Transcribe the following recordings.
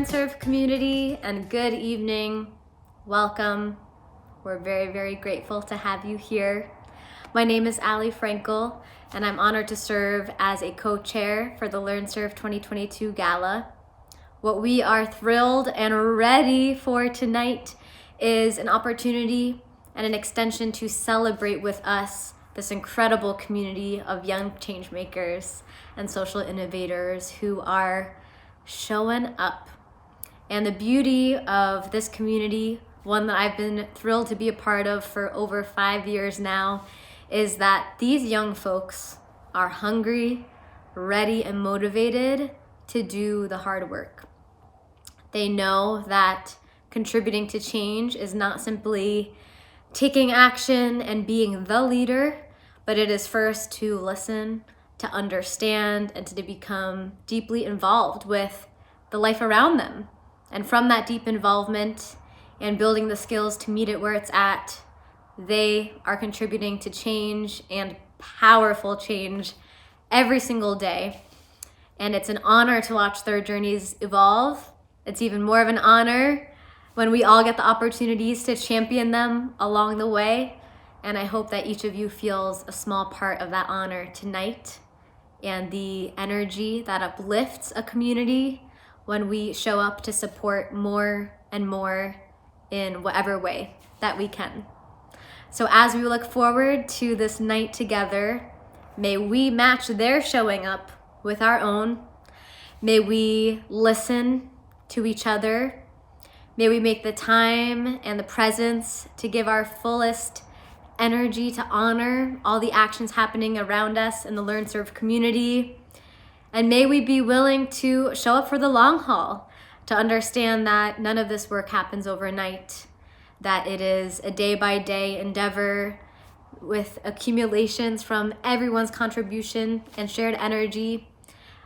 LearnServe community, and good evening. Welcome. We're very, very grateful to have you here. My name is Ali Frankel, and I'm honored to serve as a co-chair for the LearnServe 2022 Gala. What we are thrilled and ready for tonight is an opportunity and an extension to celebrate with us this incredible community of young change makers and social innovators who are showing up. And the beauty of this community, one that I've been thrilled to be a part of for over 5 years now, is that these young folks are hungry, ready, and motivated to do the hard work. They know that contributing to change is not simply taking action and being the leader, but it is first to listen, to understand, and to become deeply involved with the life around them. And from that deep involvement and building the skills to meet it where it's at, they are contributing to change, and powerful change, every single day. And it's an honor to watch their journeys evolve. It's even more of an honor when we all get the opportunities to champion them along the way. And I hope that each of you feels a small part of that honor tonight, and the energy that uplifts a community when we show up to support more and more in whatever way that we can. So as we look forward to this night together, may we match their showing up with our own. May we listen to each other. May we make the time and the presence to give our fullest energy to honor all the actions happening around us in the LearnServe community. And may we be willing to show up for the long haul, to understand that none of this work happens overnight, that it is a day-by-day endeavor with accumulations from everyone's contribution and shared energy.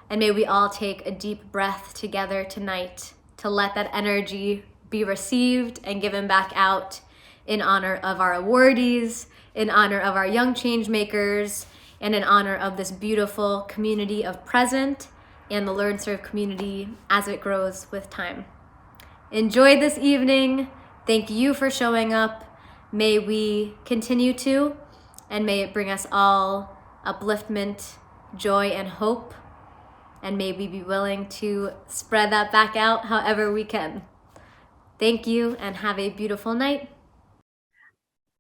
And may we all take a deep breath together tonight to let that energy be received and given back out in honor of our awardees, in honor of our young change makers, and in honor of this beautiful community of present and the LearnServe community as it grows with time. Enjoy this evening. Thank you for showing up. May we continue to, and may it bring us all upliftment, joy, and hope. And may we be willing to spread that back out however we can. Thank you, and have a beautiful night.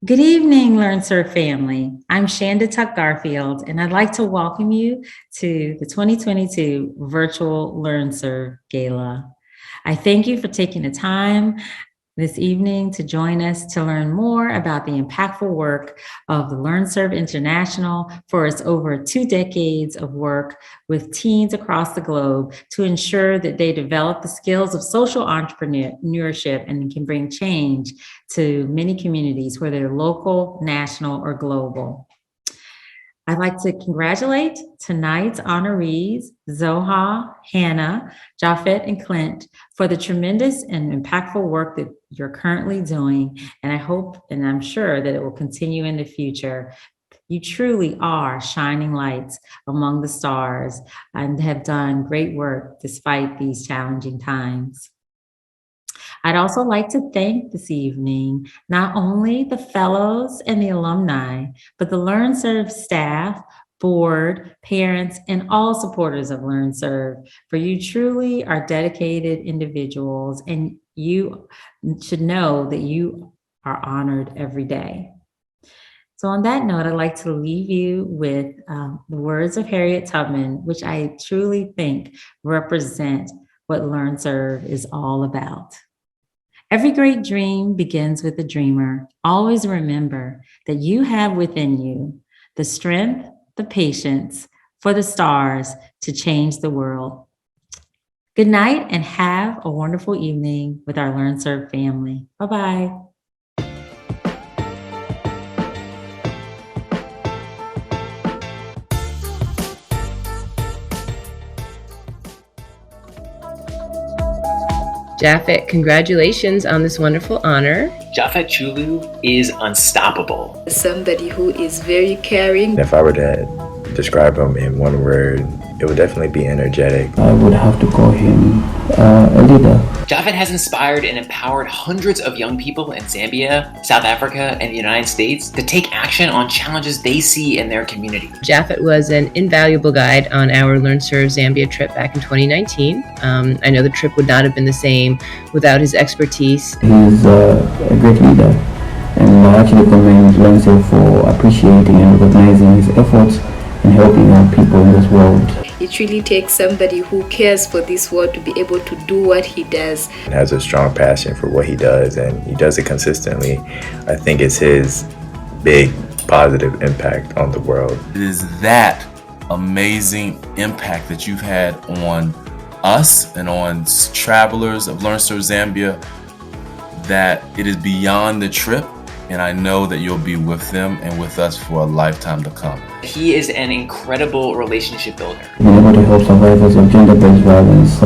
Good evening, LearnServe family. I'm Shanda Tuck Garfield, and I'd like to welcome you to the 2022 Virtual LearnServe Gala. I thank you for taking the time this evening to join us to learn more about the impactful work of the LearnServe International for its over 2 decades of work with teens across the globe to ensure that they develop the skills of social entrepreneurship and can bring change to many communities, whether they're local, national, or global. I'd like to congratulate tonight's honorees, Zoha, Hannah, Japhet, and Clint, for the tremendous and impactful work that you're currently doing. And I hope, and I'm sure that it will continue in the future. You truly are shining lights among the stars and have done great work despite these challenging times. I'd also like to thank this evening not only the fellows and the alumni, but the LearnServe staff, board, parents, and all supporters of LearnServe, for you truly are dedicated individuals, and you should know that you are honored every day. So on that note, I'd like to leave you with the words of Harriet Tubman, which I truly think represent what LearnServe is all about. Every great dream begins with a dreamer. Always remember that you have within you the strength, the patience for the stars to change the world. Good night, and have a wonderful evening with our LearnServe family. Bye-bye. Japhet, congratulations on this wonderful honor. Japhet Chulu is unstoppable. Somebody who is very caring. If I were to describe him in one word, It would definitely be energetic. I would have to call him a leader. Japhet has inspired and empowered hundreds of young people in Zambia, South Africa, and the United States to take action on challenges they see in their community. Japhet was an invaluable guide on our Learn Serve Zambia trip back in 2019. I know the trip would not have been the same without his expertise. He's a great leader, and I actually commend Learn Serve for appreciating and recognizing his efforts in helping young people in this world. It really takes somebody who cares for this world to be able to do what he does. And has a strong passion for what he does, and he does it consistently. I think it's his big positive impact on the world. It is that amazing impact that you've had on us and on travelers of Learn Serve Zambia that it is beyond the trip, and I know that you'll be with them and with us for a lifetime to come. He is an incredible relationship builder. Being able to help survivors of gender-based violence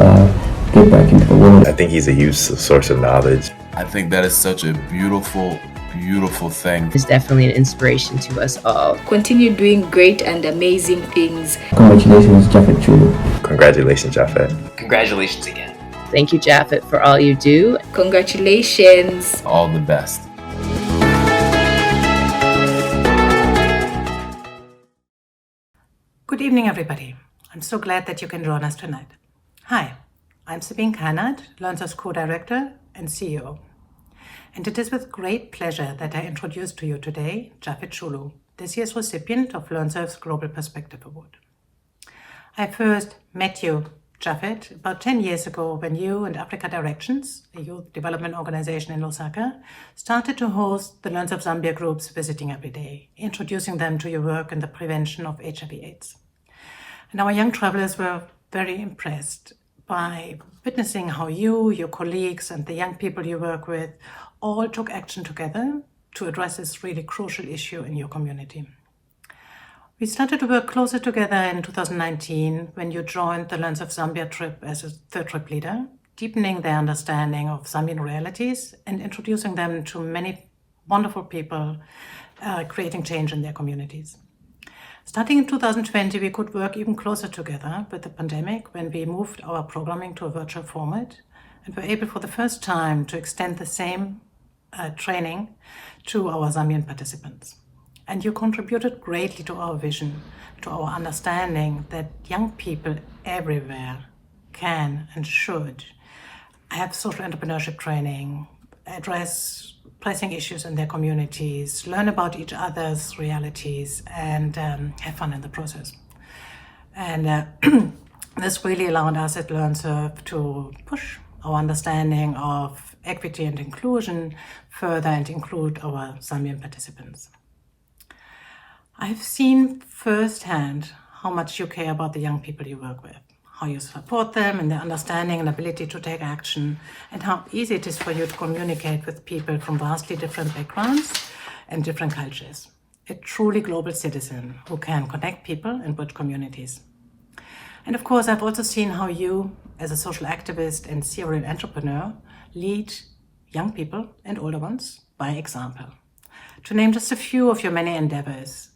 get back into the world. I think he's a huge source of knowledge. I think that is such a beautiful, beautiful thing. It's definitely an inspiration to us all. Continue doing great and amazing things. Congratulations, Japhet Chulu. Congratulations, Japhet. Congratulations again. Thank you, Japhet, for all you do. Congratulations. All the best. Good evening, everybody. I'm so glad that you can join us tonight. Hi, I'm Sabine Karnat, Learn Serve's co-director and CEO. And it is with great pleasure that I introduce to you today Japhet Chulu, this year's recipient of Learn Serve's Global Perspective Award. I first met you, Japhet, about 10 years ago when you and Africa Directions, a youth development organization in Lusaka, started to host the Learn Serve Zambia groups visiting every day, introducing them to your work in the prevention of HIV/AIDS. And our young travelers were very impressed by witnessing how you, your colleagues, and the young people you work with all took action together to address this really crucial issue in your community. We started to work closer together in 2019 when you joined the Learn Serve Zambia trip as a third trip leader, deepening their understanding of Zambian realities and introducing them to many wonderful people creating change in their communities. Starting in 2020, we could work even closer together with the pandemic when we moved our programming to a virtual format and were able for the first time to extend the same training to our Zambian participants. And you contributed greatly to our vision, to our understanding that young people everywhere can and should have social entrepreneurship training, address pressing issues in their communities, learn about each other's realities, and have fun in the process. And this really allowed us at Learn Serve to push our understanding of equity and inclusion further and include our Zambian participants. I've seen firsthand how much you care about the young people you work with, how you support them in their understanding and ability to take action, and how easy it is for you to communicate with people from vastly different backgrounds and different cultures. A truly global citizen who can connect people and build communities. And of course, I've also seen how you, as a social activist and serial entrepreneur, lead young people and older ones by example. To name just a few of your many endeavors,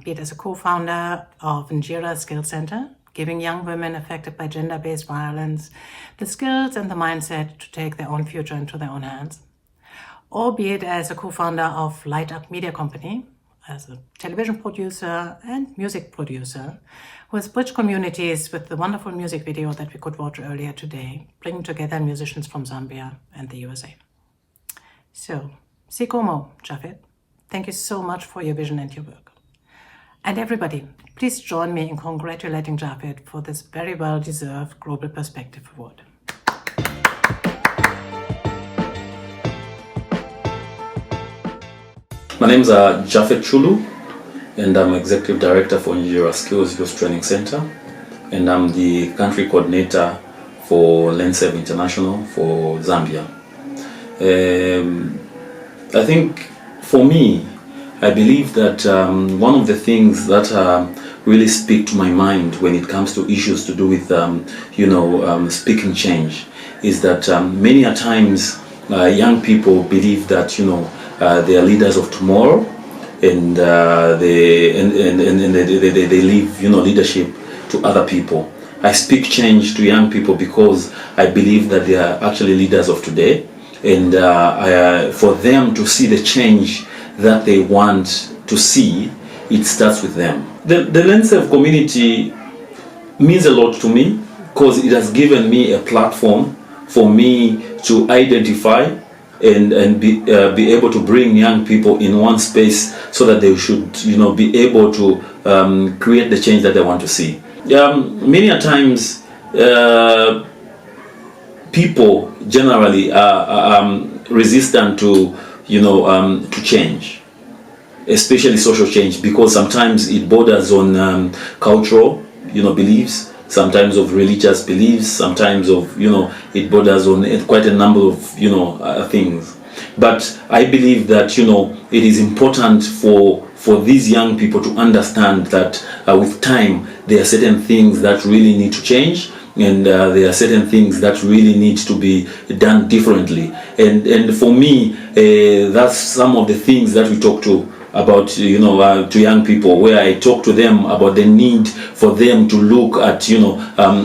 be it as a co-founder of Njira Skills Center, giving young women affected by gender-based violence the skills and the mindset to take their own future into their own hands, or be it as a co-founder of Light Up Media Company, as a television producer and music producer, who has bridged communities with the wonderful music video that we could watch earlier today, bringing together musicians from Zambia and the USA. So, Sikomo, Japhet, thank you so much for your vision and your work. And everybody, please join me in congratulating Japhet for this very well-deserved Global Perspective Award. My name is Japhet Chulu, and I'm Executive Director for Njira Skills Youth Training Center, and I'm the Country Coordinator for Learn Serve International for Zambia. I think for me, I believe that one of the things that really speak to my mind when it comes to issues to do with, speaking change is that many a times young people believe that, they are leaders of tomorrow, and they leave, leadership to other people. I speak change to young people because I believe that they are actually leaders of today, and for them to see the change that they want to see, it starts with them. The LearnServe community means a lot to me because it has given me a platform for me to identify and be able to bring young people in one space so that they should be able to create the change that they want to see. Many a times people generally are resistant to to change, especially social change, because sometimes it borders on cultural beliefs, sometimes of religious beliefs, sometimes of it borders on quite a number of things. But I believe that it is important for these young people to understand that with time there are certain things that really need to change, and there are certain things that really need to be done differently. And for me, that's some of the things that we talk about to young people, where I talk to them about the need for them to look at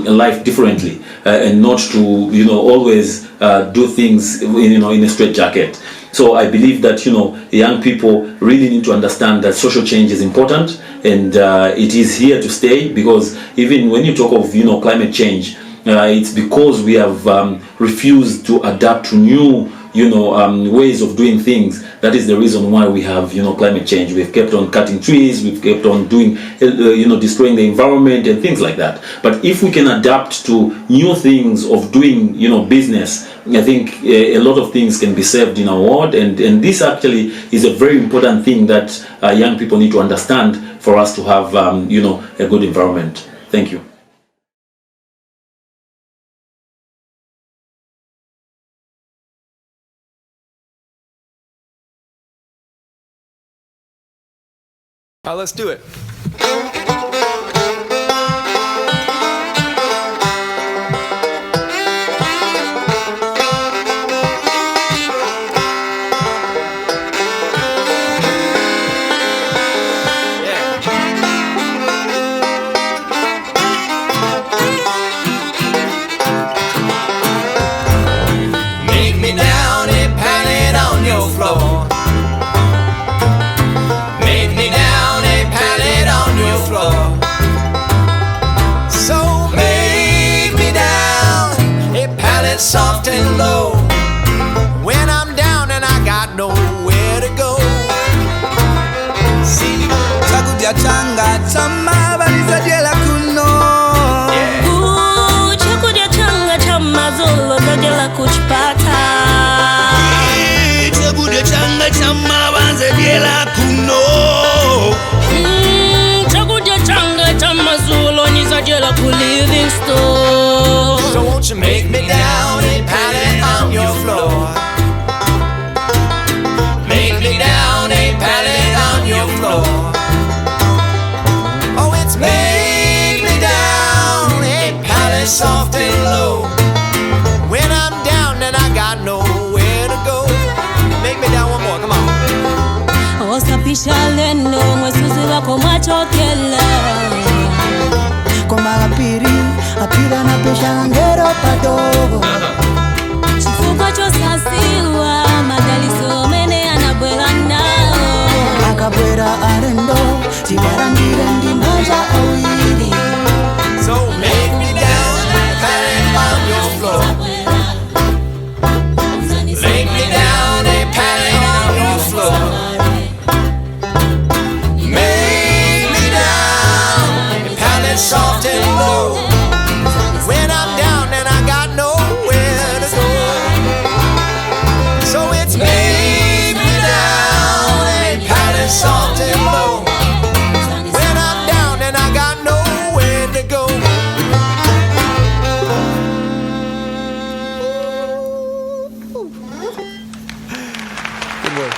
life differently, and not to always do things in a straitjacket. So I believe that young people really need to understand that social change is important, and it is here to stay, because even when you talk of climate change, it's because we have refused to adapt to new ways of doing things. That is the reason why we have climate change. We've kept on cutting trees, we've kept on doing destroying the environment and things like that. But if we can adapt to new things of doing business, I think a lot of things can be saved in our world, and this actually is a very important thing that young people need to understand for us to have a good environment. Thank you. Let's do it. Make me down and pound it on your floor. Make me down and pound it on your floor. So make me down and pound it soft and low. When I'm down and I got nowhere to go. See, Chakuja changa chama baliza jela kuno. Chakuja changa chama zolo zajela kuchpata. Chakuja changa chama baliza jela kuno. Chakuja changa chama zolo ni zajela ku living store. So won't you make me down and pound it on your floor. Make me down and pound it on your floor. Oh, it's make me down and pound it soft and low. When I'm down and I got nowhere to go. Make me down one more, come on. Osapisha leno mwesuzi wako machokela. Koma apira na pesha ngero padogo. Chifuko chosasiwa madaliso mene anabwela nao. Akabwera arendo tibarangire ndi manja awili. So make me down and pound it on your floor. Make me down and pound it on your floor. Make me down and pound it soft and low. When I'm down and I got nowhere to go. So it's make me down and pound it soft and low. When I'm down and I got nowhere to go. Good work.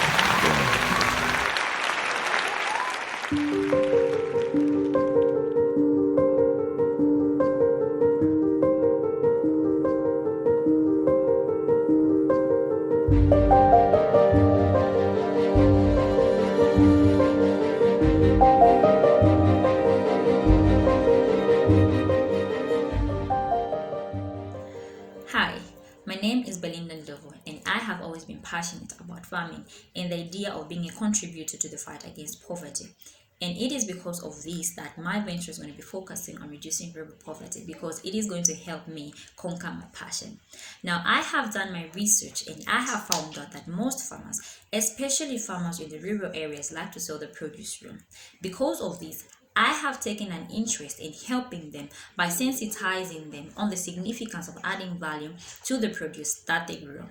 about farming and the idea of being a contributor to the fight against poverty. And it is because of this that my venture is going to be focusing on reducing rural poverty, because it is going to help me conquer my passion. Now, I have done my research and I have found out that most farmers, especially farmers in the rural areas, like to sell the produce raw. Because of this, I have taken an interest in helping them by sensitizing them on the significance of adding value to the produce that they grow.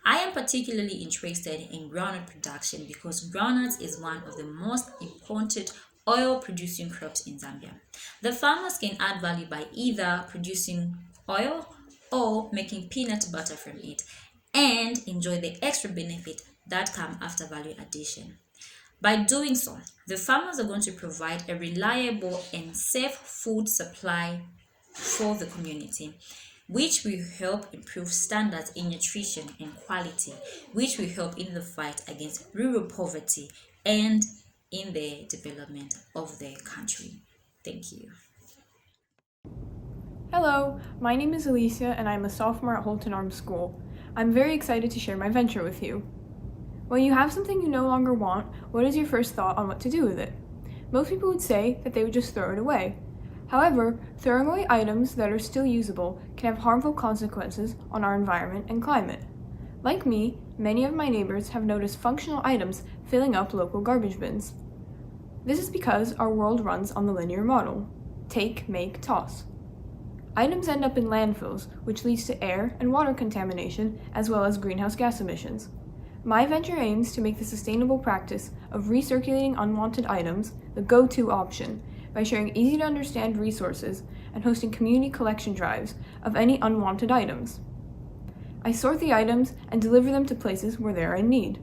I am particularly interested in groundnut production because groundnuts is one of the most important oil-producing crops in Zambia. The farmers can add value by either producing oil or making peanut butter from it and enjoy the extra benefit that come after value addition. By doing so, the farmers are going to provide a reliable and safe food supply for the community, which will help improve standards in nutrition and quality, which will help in the fight against rural poverty and in the development of the country. Thank you. Hello, my name is Alicia and I'm a sophomore at Holton Arms School. I'm very excited to share my venture with you. When you have something you no longer want, what is your first thought on what to do with it? Most people would say that they would just throw it away. However, throwing away items that are still usable can have harmful consequences on our environment and climate. Like me, many of my neighbors have noticed functional items filling up local garbage bins. This is because our world runs on the linear model: take, make, toss. Items end up in landfills, which leads to air and water contamination as well as greenhouse gas emissions. My venture aims to make the sustainable practice of recirculating unwanted items the go-to option by sharing easy-to-understand resources and hosting community collection drives of any unwanted items. I sort the items and deliver them to places where they are in need.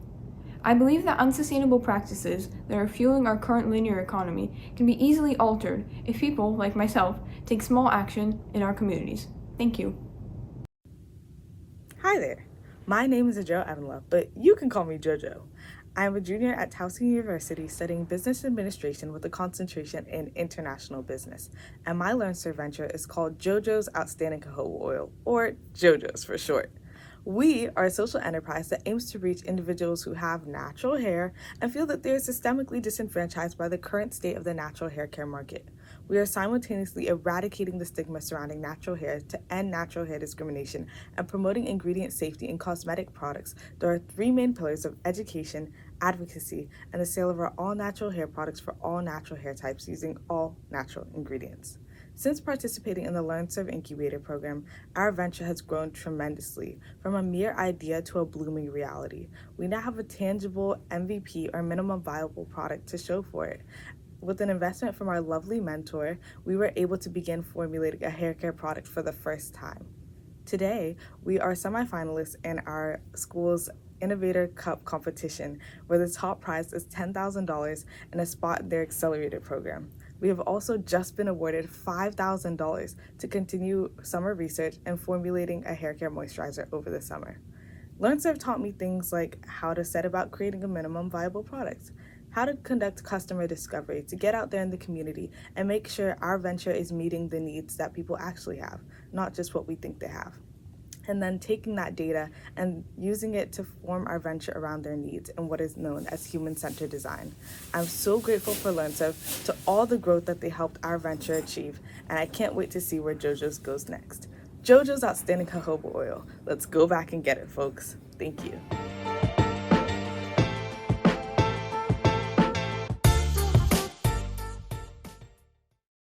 I believe that unsustainable practices that are fueling our current linear economy can be easily altered if people, like myself, take small action in our communities. Thank you. Hi there. My name is Adele Evanlove, but you can call me JoJo. I am a junior at Towson University studying business administration with a concentration in international business, and my LearnServe venture is called JoJo's Outstanding Jojoba Oil, or JoJo's for short. We are a social enterprise that aims to reach individuals who have natural hair and feel that they are systemically disenfranchised by the current state of the natural hair care market. We are simultaneously eradicating the stigma surrounding natural hair to end natural hair discrimination and promoting ingredient safety in cosmetic products. There are three main pillars of education, advocacy, and the sale of our all-natural hair products for all natural hair types using all natural ingredients. Since participating in the LearnServe Incubator program, our venture has grown tremendously, from a mere idea to a blooming reality. We now have a tangible MVP, or minimum viable product, to show for it. With an investment from our lovely mentor, we were able to begin formulating a hair care product for the first time. Today, we are semifinalists in our school's Innovator Cup competition, where the top prize is $10,000 and a spot in their accelerator program. We have also just been awarded $5,000 to continue summer research and formulating a hair care moisturizer over the summer. LearnServe taught me things like how to set about creating a minimum viable product, how to conduct customer discovery to get out there in the community and make sure our venture is meeting the needs that people actually have, not just what we think they have. And then taking that data and using it to form our venture around their needs and what is known as human-centered design. I'm so grateful for LearnServe, to all the growth that they helped our venture achieve, and I can't wait to see where JoJo's goes next. JoJo's Outstanding Jojoba Oil. Let's go back and get it, folks. Thank you.